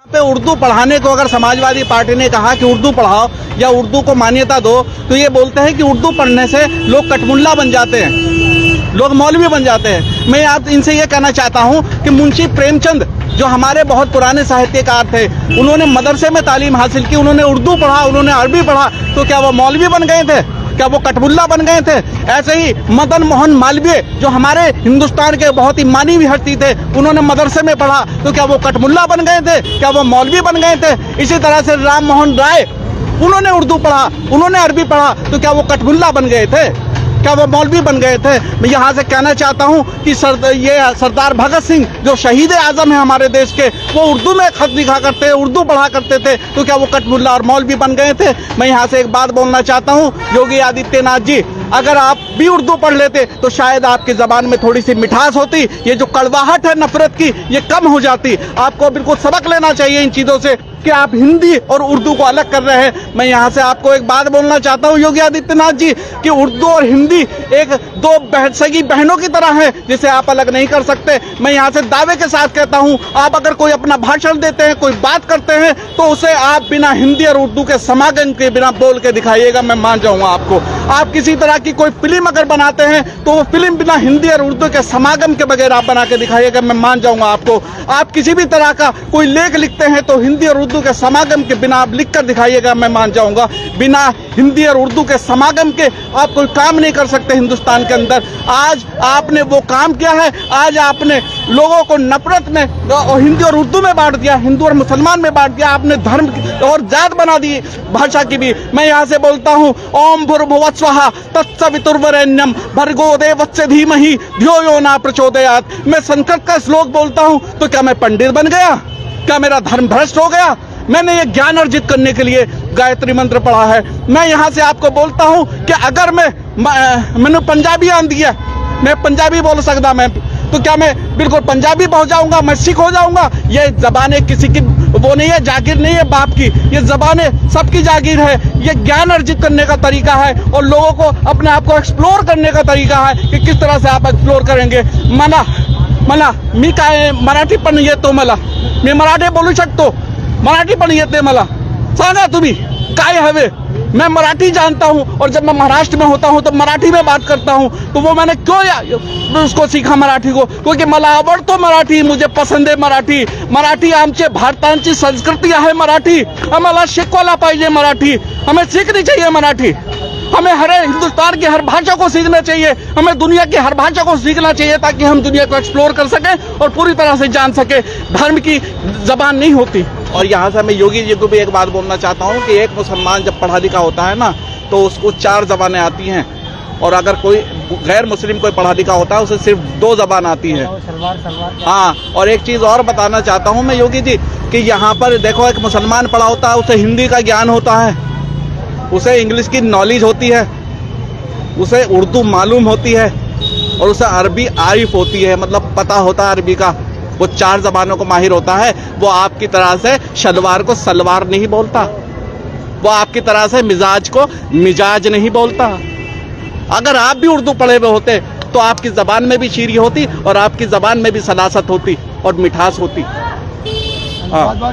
पे उर्दू पढ़ाने को अगर समाजवादी पार्टी ने कहा कि उर्दू पढ़ाओ या उर्दू को मान्यता दो, तो ये बोलते हैं कि उर्दू पढ़ने से लोग कटमुल्ला बन जाते हैं, लोग मौलवी बन जाते हैं। मैं आप इनसे ये कहना चाहता हूँ कि मुंशी प्रेमचंद जो हमारे बहुत पुराने साहित्यकार थे, उन्होंने मदरसे में तालीम हासिल की, उन्होंने उर्दू पढ़ा, उन्होंने अरबी पढ़ा, तो क्या वो मौलवी बन गए थे? क्या वो कटमुल्ला बन गए थे? ऐसे ही मदन मोहन मालवीय जो हमारे हिंदुस्तान के बहुत ही मानवीय हस्ती थे, उन्होंने मदरसे में पढ़ा, तो क्या वो कटमुल्ला बन गए थे? क्या वो मौलवी बन गए थे? इसी तरह से राम मोहन राय, उन्होंने उर्दू पढ़ा, उन्होंने अरबी पढ़ा, तो क्या वो कटमुल्ला बन गए थे? क्या वो मौलवी बन गए थे? मैं यहाँ से कहना चाहता हूँ कि सरदार भगत सिंह जो शहीद आजम है हमारे देश के, वो उर्दू में खत लिखा करते, उर्दू पढ़ा करते थे, तो क्या वो कटमुल्ला और मौलवी बन गए थे? मैं यहाँ से एक बात बोलना चाहता हूँ, योगी आदित्यनाथ जी, अगर आप भी उर्दू पढ़ लेते तो शायद आपकी जबान में थोड़ी सी मिठास होती, ये जो कड़वाहट है नफरत की, ये कम हो जाती। आपको बिल्कुल सबक लेना चाहिए इन चीज़ों से कि आप हिंदी और उर्दू को अलग कर रहे हैं। मैं यहाँ से आपको एक बात बोलना चाहता हूँ योगी आदित्यनाथ जी, कि उर्दू और हिंदी एक दो सगी बहनों की तरह है, जिसे आप अलग नहीं कर सकते। मैं यहाँ से दावे के साथ कहता हूँ, आप अगर कोई अपना भाषण देते हैं, कोई बात करते हैं, तो उसे आप बिना हिंदी और उर्दू के समागम के बिना बोल के दिखाइएगा, मैं मान जाऊँगा आपको। आप किसी तरह की कोई फिल्म अगर बनाते हैं, तो वो फिल्म बिना हिंदी और उर्दू के समागम के बगैर आप बना के दिखाइएगा, मैं मान जाऊँगा आपको। आप किसी भी तरह का कोई लेख लिखते हैं, तो हिंदी और उर्दू के समागम के बिना आप लिख कर दिखाइएगा, मैं मान जाऊंगा। बिना हिंदी और उर्दू के समागम के आप कोई काम नहीं कर सकते हिंदुस्तान के अंदर। आज आपने वो काम किया है, आज आपने लोगों को नफरत में और हिंदी और उर्दू में बांट दिया, हिंदू और मुसलमान में बांट दिया, आपने धर्म और जात बना दी भाषा की भी। मैं यहाँ से बोलता हूँ, ओम भूर्भुवः स्वः तत्सवितुर्वरेण्यं भर्गो देवस्य धीमहि धियो यो न प्रचोदयात्। मैं संस्कृत का श्लोक बोलता हूँ, तो क्या मैं पंडित बन गया? क्या मेरा धर्म भ्रष्ट हो गया? मैंने ये ज्ञान अर्जित करने के लिए गायत्री मंत्र पढ़ा है। मैं यहाँ से आपको बोलता हूँ कि अगर मैंने पंजाबी आंधी है, मैं पंजाबी बोल सकता, मैं तो क्या मैं बिल्कुल पंजाबी पहुंच जाऊंगा, मैं सिख हो जाऊंगा? ये जबानें किसी की वो नहीं है, जागीर नहीं है बाप की, ये जबानें सबकी जागीर है। ये ज्ञान अर्जित करने का तरीका है और लोगों को अपने आप को एक्सप्लोर करने का तरीका है कि किस तरह से आप एक्सप्लोर करेंगे। मला मी काय मराठी पण येतो, मला मी मराठी बोलू शकतो, मराठी पण येते मला, सांगा तुम्ही काय हवे? मैं मराठी जानता हूँ और जब मैं महाराष्ट्र में होता हूँ तो मराठी में बात करता हूँ। तो वो मैंने क्यों उसको सीखा मराठी को? क्योंकि मला आवडतो मराठी, मुझे पसंद है मराठी। मराठी आमचे भारताची संस्कृती आहे मराठी, आम्हाला शिकवायला पाहिजे मराठी, हमें सीखनी चाहिए मराठी। हमें हर हिंदुस्तान की हर भाषा को सीखना चाहिए, हमें दुनिया की हर भाषा को सीखना चाहिए, ताकि हम दुनिया को एक्सप्लोर कर सकें और पूरी तरह से जान सके। धर्म की जबान नहीं होती। और यहाँ से मैं योगी जी को भी एक बात बोलना चाहता हूँ कि एक मुसलमान जब पढ़ा लिखा होता है ना, तो उसको 4 ज़बानें आती हैं, और अगर कोई गैर मुस्लिम कोई पढ़ा लिखा होता है, उसे सिर्फ 2 ज़बान आती है। हाँ, और एक चीज़ और बताना चाहता हूँ मैं योगी जी, कि यहाँ पर देखो, एक मुसलमान पढ़ा होता है, उसे हिंदी का ज्ञान होता है, उसे इंग्लिश की नॉलेज होती है, उसे उर्दू मालूम होती है, और उसे अरबी आरिफ होती है, मतलब पता होता है अरबी का। वो 4 ज़बानों को माहिर होता है। वो आपकी तरह से शलवार को सलवार नहीं बोलता, वो आपकी तरह से मिजाज को मिजाज नहीं बोलता। अगर आप भी उर्दू पढ़े हुए होते तो आपकी ज़बान में भी शीरी होती और आपकी ज़बान में भी सलासत होती और मिठास होती। हाँ।